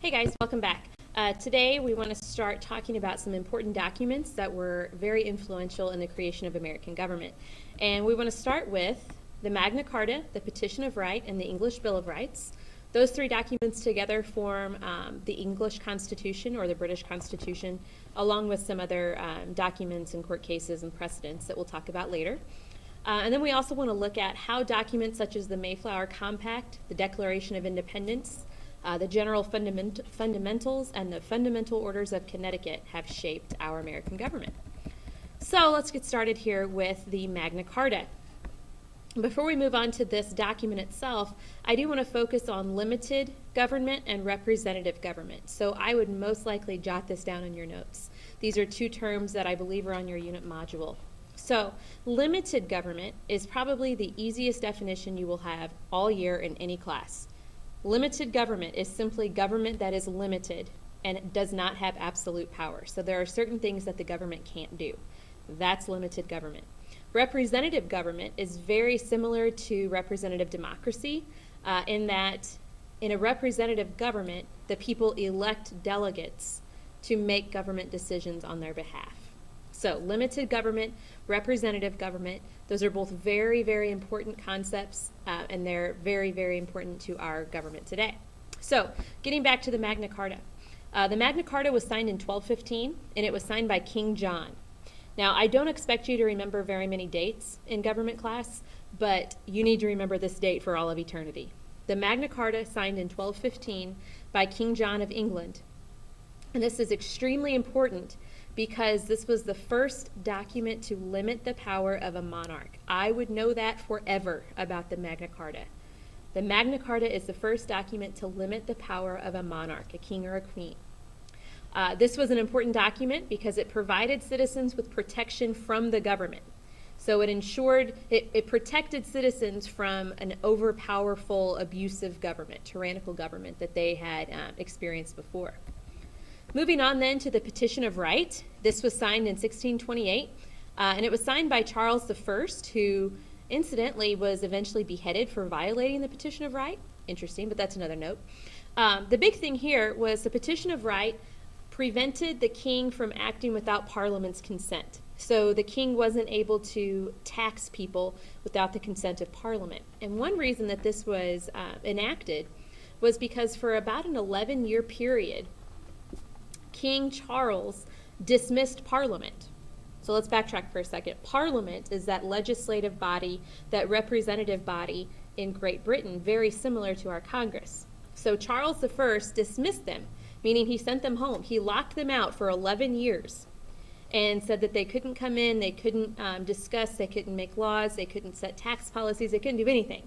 Hey guys, welcome back. Today we want to start talking about some important documents that were very influential in the creation of American government. And we want to start with the Magna Carta, the Petition of Right, and the English Bill of Rights. Those three documents together form the English Constitution or the British Constitution, along with some other documents and court cases and precedents that we'll talk about later. And then we also want to look at how documents such as the Mayflower Compact, the Declaration of Independence, the General Fundamentals, and the Fundamental Orders of Connecticut have shaped our American government. So let's get started here with the Magna Carta. Before we move on to this document itself, I do want to focus on limited government and representative government. So I would most likely jot this down in your notes. These are two terms that I believe are on your unit module. So limited government is probably the easiest definition you will have all year in any class. Limited government is simply government that is limited and it does not have absolute power. So there are certain things that the government can't do. That's limited government. Representative government is very similar to representative democracy in that in a representative government, the people elect delegates to make government decisions on their behalf. So limited government, representative government, those are both very, very important concepts, and they're very, very important to our government today. So getting back to the Magna Carta. The Magna Carta was signed in 1215, and it was signed by King John. Now, I don't expect you to remember very many dates in government class, but you need to remember this date for all of eternity. The Magna Carta signed in 1215 by King John of England. And this is extremely important because this was the first document to limit the power of a monarch. I would know that forever about the Magna Carta. The Magna Carta is the first document to limit the power of a monarch, a king or a queen. This was an important document because it provided citizens with protection from the government. So it protected citizens from an overpowerful, abusive government, tyrannical government that they had experienced before. Moving on then to the Petition of Right. This was signed in 1628, and it was signed by Charles I, who incidentally was eventually beheaded for violating the Petition of Right. Interesting, but that's another note. The big thing here was the Petition of Right prevented the king from acting without Parliament's consent. So the king wasn't able to tax people without the consent of Parliament. And one reason that this was enacted was because for about an 11-year period, King Charles dismissed Parliament. So let's backtrack for a second. Parliament is that legislative body, that representative body in Great Britain, very similar to our Congress. So Charles I dismissed them, meaning he sent them home. He locked them out for 11 years and said that they couldn't come in, they couldn't discuss, they couldn't make laws, they couldn't set tax policies, they couldn't do anything.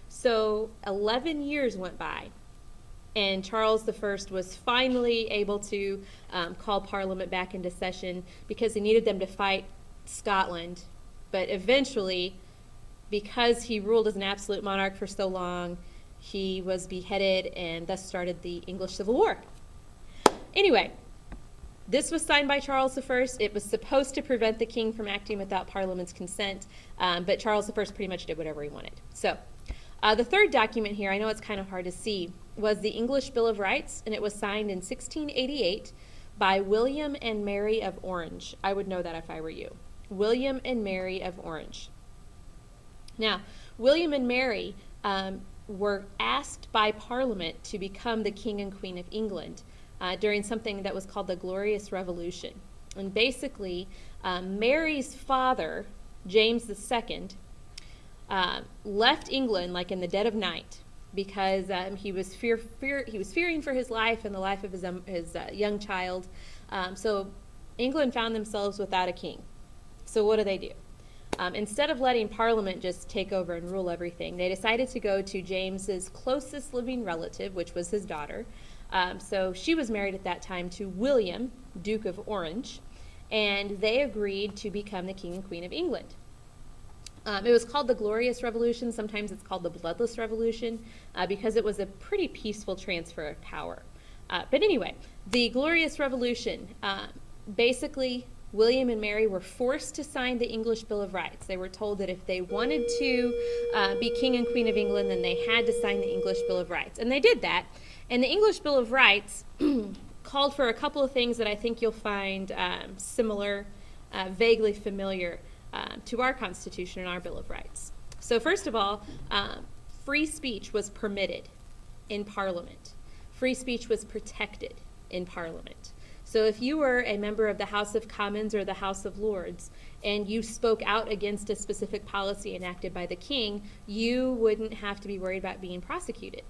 So 11 years went by. And Charles I was finally able to call Parliament back into session because he needed them to fight Scotland. But eventually, because he ruled as an absolute monarch for so long, he was beheaded and thus started the English Civil War. Anyway, this was signed by Charles I. It was supposed to prevent the king from acting without Parliament's consent, but Charles I pretty much did whatever he wanted. So the third document here, I know it's kind of hard to see, was the English Bill of Rights, and it was signed in 1688 by William and Mary of Orange. I would know that if I were you. William and Mary of Orange. Now, William and Mary were asked by Parliament to become the King and Queen of England during something that was called the Glorious Revolution. And basically, Mary's father, James II, left England like in the dead of night because he was fearing for his life and the life of his young child. So England found themselves without a king. So what do? Instead of letting Parliament just take over and rule everything, they decided to go to James's closest living relative, which was his daughter. So she was married at that time to William, Duke of Orange, and they agreed to become the King and Queen of England. It was called the Glorious Revolution. Sometimes it's called the Bloodless Revolution because it was a pretty peaceful transfer of power. But anyway, the Glorious Revolution, basically William and Mary were forced to sign the English Bill of Rights. They were told that if they wanted to be King and Queen of England, then they had to sign the English Bill of Rights. And they did that. And the English Bill of Rights called for a couple of things that I think you'll find similar, vaguely familiar to our Constitution and our Bill of Rights. So first of all, free speech was permitted in Parliament. Free speech was protected in Parliament. So if you were a member of the House of Commons or the House of Lords and you spoke out against a specific policy enacted by the king, you wouldn't have to be worried about being prosecuted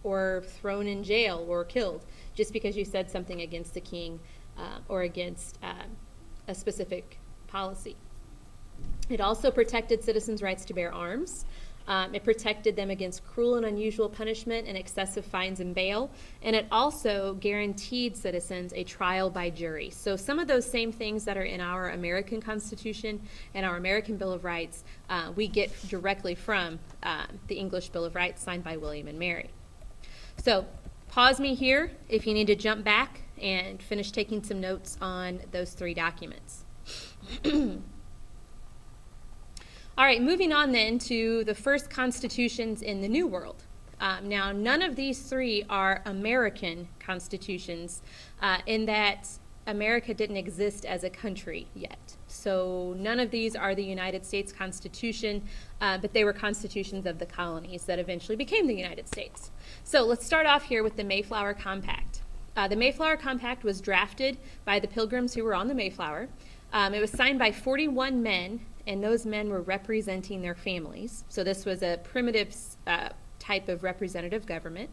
or thrown in jail or killed just because you said something against the king or against a specific policy. It also protected citizens' rights to bear arms. It protected them against cruel and unusual punishment and excessive fines and bail. And it also guaranteed citizens a trial by jury. So some of those same things that are in our American Constitution and our American Bill of Rights, we get directly from the English Bill of Rights signed by William and Mary. So pause me here if you need to jump back and finish taking some notes on those three documents. All right, moving on then to the first constitutions in the New World. Now, none of these three are American constitutions in that America didn't exist as a country yet. So none of these are the United States Constitution, but they were constitutions of the colonies that eventually became the United States. So let's start off here with the Mayflower Compact. The Mayflower Compact was drafted by the Pilgrims who were on the Mayflower. It was signed by 41 men, and those men were representing their families. So this was a primitive type of representative government.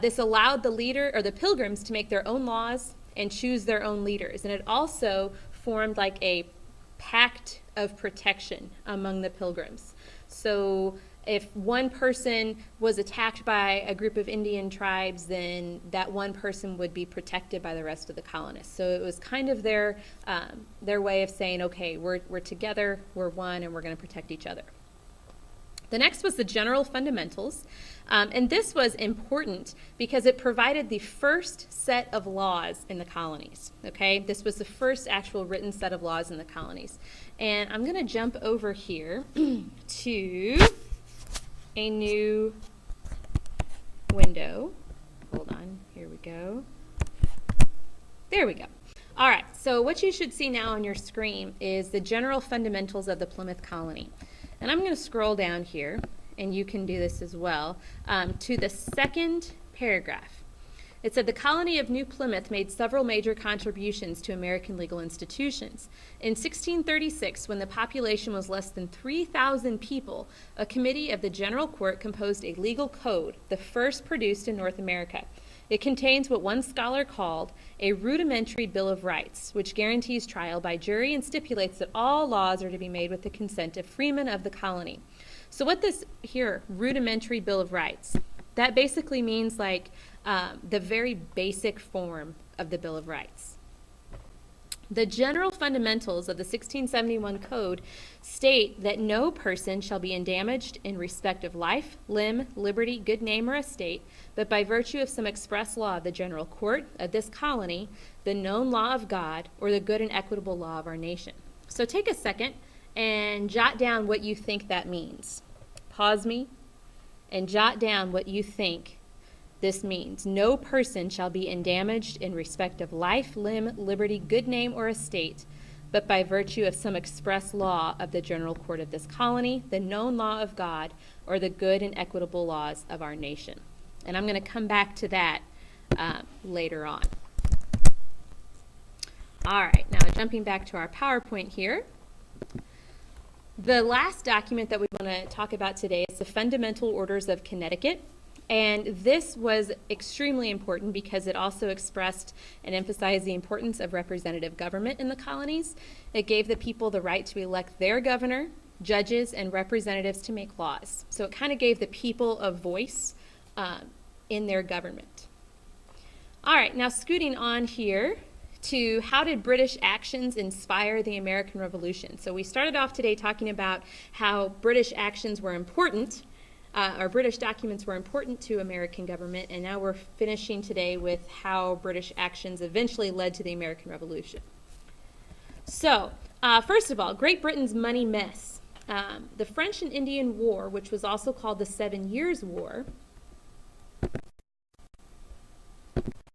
This allowed the leader or the Pilgrims to make their own laws and choose their own leaders. And it also formed like a pact of protection among the Pilgrims. So if one person was attacked by a group of Indian tribes, then that one person would be protected by the rest of the colonists. So it was kind of their way of saying, okay, we're together, we're one, and we're going to protect each other. The next was the General Fundamentals, and this was important because it provided the first set of laws in the colonies, okay? This was the first actual written set of laws in the colonies. And I'm going to jump over here to a new window. Hold on, here we go. There we go. All right, so what you should see now on your screen is the General Fundamentals of the Plymouth Colony. And I'm going to scroll down here, and you can do this as well, to the second paragraph. It said, the colony of New Plymouth made several major contributions to American legal institutions. In 1636, when the population was less than 3,000 people, a committee of the General Court composed a legal code, the first produced in North America. It contains what one scholar called a rudimentary Bill of Rights, which guarantees trial by jury and stipulates that all laws are to be made with the consent of freemen of the colony. So what this here, rudimentary Bill of Rights, that basically means like the very basic form of the Bill of Rights. The general fundamentals of the 1671 Code state that no person shall be endamaged in respect of life, limb, liberty, good name, or estate, but by virtue of some express law of the general court of this colony, the known law of God, or the good and equitable law of our nation. So take a second and jot down what you think that means. Pause me and jot down what you think this means. No person shall be endamaged in respect of life, limb, liberty, good name, or estate, but by virtue of some express law of the general court of this colony, the known law of God, or the good and equitable laws of our nation. And I'm going to come back to that later on. All right, now jumping back to our PowerPoint here. The last document that we want to talk about today is the Fundamental Orders of Connecticut. And this was extremely important because it also expressed and emphasized the importance of representative government in the colonies. It gave the people the right to elect their governor, judges, and representatives to make laws. So it kind of gave the people a voice in their government. All right, now scooting on here to how did British actions inspire the American Revolution? So we started off today talking about how British actions were important, our British documents were important to American government, and now we're finishing today with how British actions eventually led to the American Revolution. So, first of all, Great Britain's money mess. The French and Indian War, which was also called the 7 Years' War,